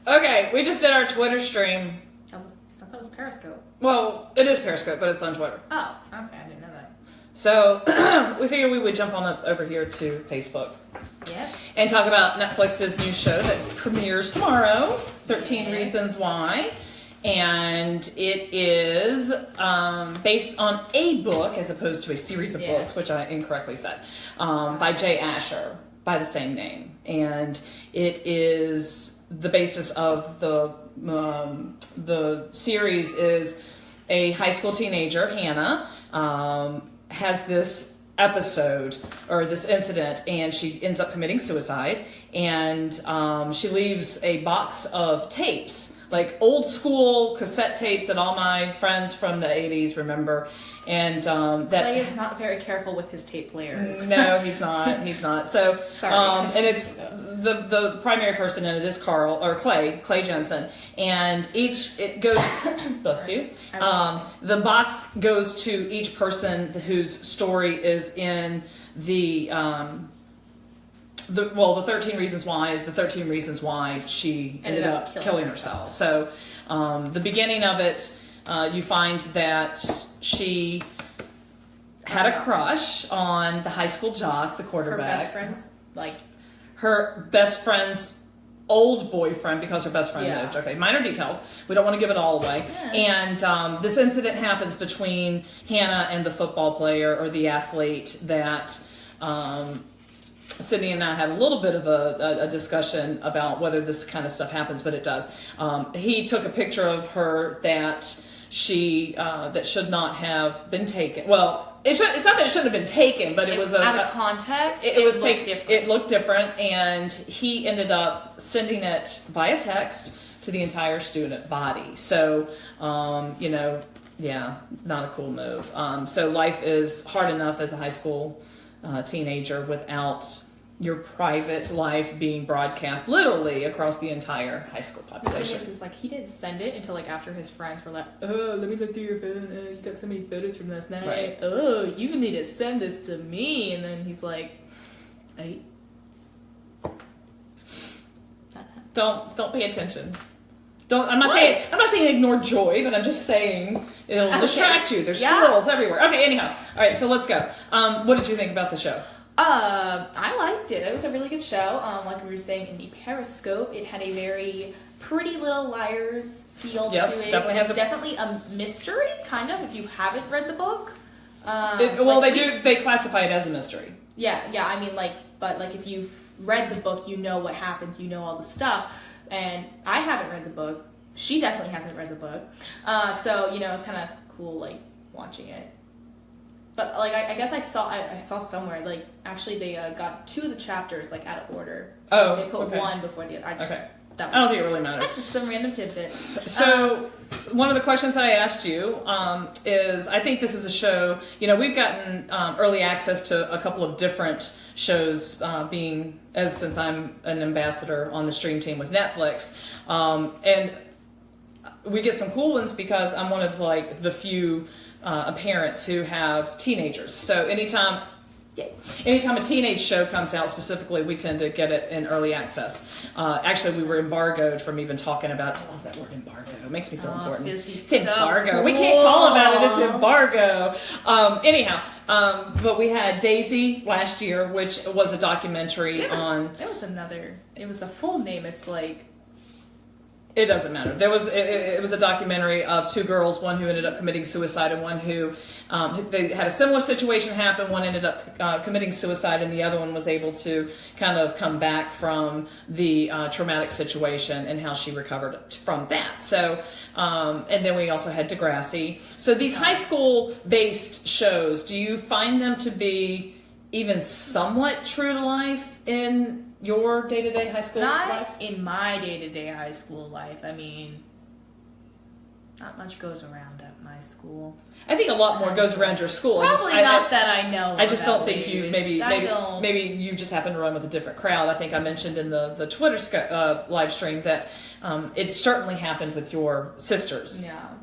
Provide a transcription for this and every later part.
Okay, we just did our Twitter stream. I thought it was Periscope. Well, it is Periscope, but it's on Twitter. Oh, okay, I didn't know that. So we figured we would jump on up over here to Facebook. Yes. And talk about Netflix's new show that premieres tomorrow, 13 Reasons Why. And it is based on a book as opposed to a series of books, which I incorrectly said, by Jay Asher by the same name. And it is the basis of the series is a high school teenager, Hannah, has this episode or this incident, and she ends up committing suicide, and she leaves a box of tapes, like old school cassette tapes that all my friends from the 80s remember. And that Clay is not very careful with his tape players. No, he's not. So, sorry, and it's the primary person in it is Clay Jensen, and it goes. Bless you. The box goes to each person whose story is in the 13 Reasons Why is the 13 Reasons Why she ended up killing herself. So, the beginning of it, you find that she had a crush on the high school jock, the quarterback. Her best friend's old boyfriend, because her best friend moved. Okay, minor details. We don't want to give it all away. Yeah. And this incident happens between Hannah and the football player or the athlete that Sydney and I had a little bit of a discussion about whether this kind of stuff happens, but it does. He took a picture of her that that should not have been taken. Well, it's not that it shouldn't have been taken, but it was out of context. It looked different. It looked different, and he ended up sending it via text to the entire student body. So, not a cool move. So life is hard enough as a high school teenager without your private life being broadcast literally across the entire high school population. The thing is like he didn't send it until like after his friends were like, "Oh, let me look through your phone. Oh, you got so many photos from last night. Right. Oh, you need to send this to me." And then he's like, "Hey, don't pay attention. I'm not saying ignore Joy, but I'm just saying it'll distract you. There's squirrels everywhere. Okay, anyhow. All right, so let's go. What did you think about the show? I liked it. It was a really good show. Like we were saying in the Periscope, it had a very Pretty Little Liars feel to it. Definitely a mystery, kind of, if you haven't read the book. They classify it as a mystery. Yeah, I mean, but if you've read the book, you know what happens, you know all the stuff. And I haven't read the book. She definitely hasn't read the book. So, it's kind of cool, watching it. But, I guess I saw somewhere, actually they got 2 of the chapters, out of order. Oh, they put one before the other. I don't think it really matters. That's just some random tidbit. So, one of the questions that I asked you is, I think this is a show, we've gotten early access to a couple of different shows since I'm an ambassador on the stream team with Netflix. And we get some cool ones because I'm one of the few parents who have teenagers. So anytime a teenage show comes out specifically, we tend to get it in early access. Actually, we were embargoed from even talking about it. I love that word, embargo. It makes me feel important. It's embargo. Cool. We can't call about it. It's embargo. But we had Daisy last year, which was a documentary on... It was the full name. It's It doesn't matter. It was a documentary of 2 girls, one who ended up committing suicide and one who they had a similar situation happen. One ended up committing suicide and the other one was able to kind of come back from the traumatic situation and how she recovered from that. So, and then we also had Degrassi. So these high school based shows, do you find them to be even somewhat true to life in your day-to-day high school life? Not in my day-to-day high school life. I mean, not much goes around at my school. I think a lot more goes around your school. Probably not that I know. I just don't think you maybe you just happen to run with a different crowd. I think I mentioned in the Twitter live stream that it certainly happened with your sisters. Yeah.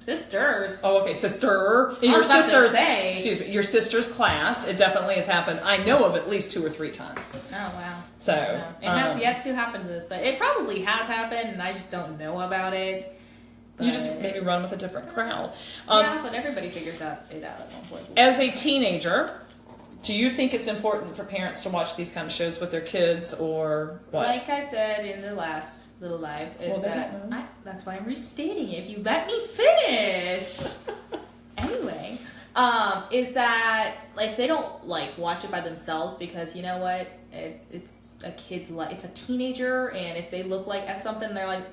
Sisters. Oh, okay, sister. In I your was about to sister's, say. excuse me, your sister's class, it definitely has happened. I know of at least 2 or 3 times. Oh, wow. So, No, it has yet to happen to this. It probably has happened, and I just don't know about it. You just maybe run with a different crowd. Yeah, but everybody figures it out at one point. As a teenager, do you think it's important for parents to watch these kind of shows with their kids, or what? Like I said in the last little live, is that's why I'm restating it. If you let me finish. Anyway, is that if they don't like watch it by themselves, because you know what, it's a kid's life, it's a teenager, and if they look like at something, they're like,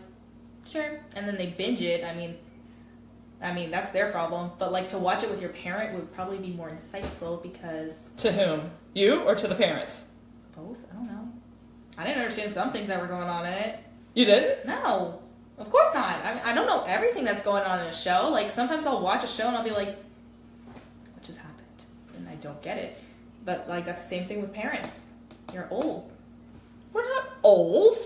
sure, and then they binge it. I mean that's their problem. But like to watch it with your parent would probably be more insightful, because To whom? You or to the parents? both. I don't know. I didn't understand some things that were going on in it. You didn't? No, of course not. I don't know everything that's going on in a show. Like, sometimes I'll watch a show and I'll be like, what just happened? And I don't get it. But, like, that's the same thing with parents. You're old. We're not old.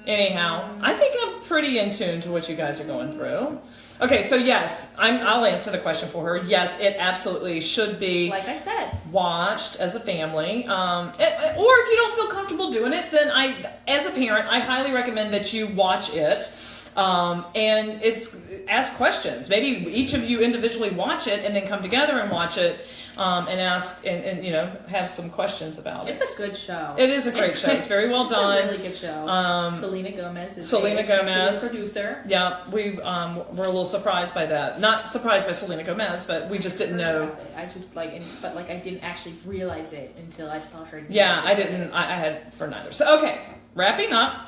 Anyhow, I think I'm pretty in tune to what you guys are going through. Okay, so yes, I'll answer the question for her. Yes, it absolutely should be Like I said. watched as a family. Or if you don't feel comfortable doing it, then as a parent, I highly recommend that you watch it. And ask questions. Maybe each of you individually watch it and then come together and watch it, and ask and have some questions about it. It's a good show. It is a great show. It's very well done. It's a really good show. Selena Gomez is the producer. Yeah, we're a little surprised by that. Not surprised by Selena Gomez, but we just didn't know. I just I didn't actually realize it until I saw her. Yeah, I didn't. I had for neither. So okay, wrapping up.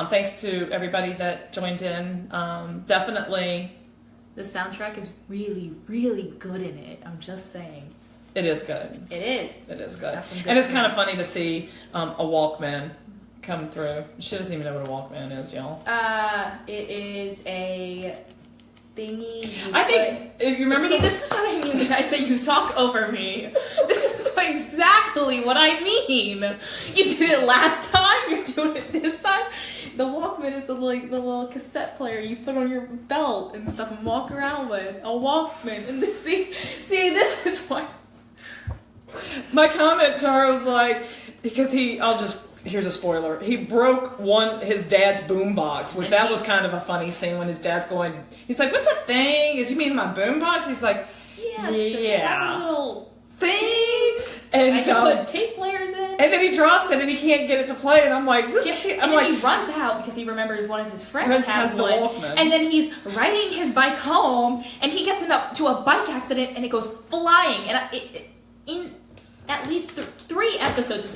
Thanks to everybody that joined in. Definitely, the soundtrack is really, really good in it. I'm just saying. It is good. It is. It is good. And it's kind of funny to see a Walkman come through. She doesn't even know what a Walkman is, y'all. It is a thingy. I think you remember. See, this is what I mean when I say you talk over me. This is exactly what I mean. You did it last time. You're doing it this time. The Walkman is the little cassette player you put on your belt and stuff and walk around with. A Walkman. And see, this is why. My comment to her was like, because here's a spoiler. He broke his dad's boombox, which that was kind of a funny scene when his dad's going. He's like, "What's a thing? Is you mean my boombox?" He's like, "Yeah, does it have a little thing." And I can put tape players in. And then he drops it and he can't get it to play. And I'm like, and then he runs out because he remembers one of his friends has one. Walkman. And then he's riding his bike home and he gets into a bike accident and it goes flying. And in at least 3 episodes, he's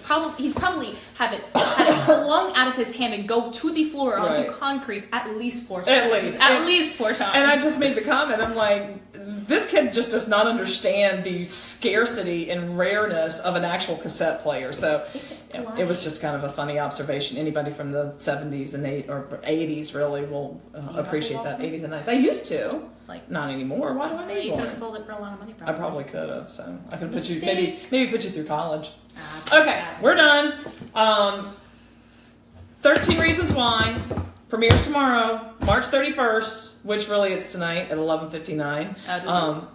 probably had it flung out of his hand and go to the floor onto concrete at least 4 times. At least 4 times. And I just made the comment, I'm like, this kid just does not understand the scarcity and rareness of an actual cassette player. So it was just kind of a funny observation. Anybody from the 70s and 80s really will appreciate that. 80s and 90s. I used to. Not anymore. Why do I need you one? could have sold it for a lot of money, probably. I probably could have. So I could put you maybe put you through college. Okay, we're done. 13 Reasons Why premieres tomorrow, March 31st, which really it's tonight at 11:59.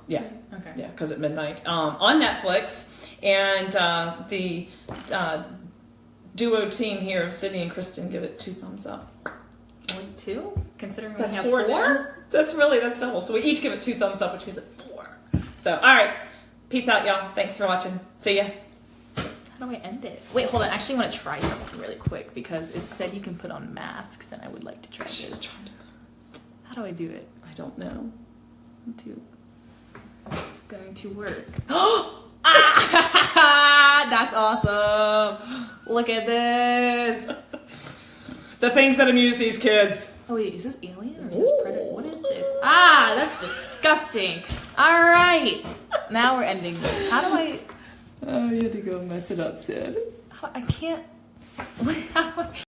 Yeah. Okay. Yeah, because at midnight on Netflix, and the duo team here of Sydney and Kristen give it 2 thumbs up. Only 2? Considering we That's have 4. 4? That's double. So we each give it 2 thumbs up, which gives it 4. So, all right. Peace out, y'all. Thanks for watching. See ya. How do I end it? Wait, hold on. I actually want to try something really quick because it said you can put on masks, and I would like to try this. How do I do it? I don't know. It's going to work. Ah! That's awesome. Look at this. The things that amuse these kids. Oh wait, is this Alien or is this Predator? What is this? Ah, that's disgusting. All right, now we're ending this. How do I? Oh, you had to go mess it up, Sid. I can't. How do I?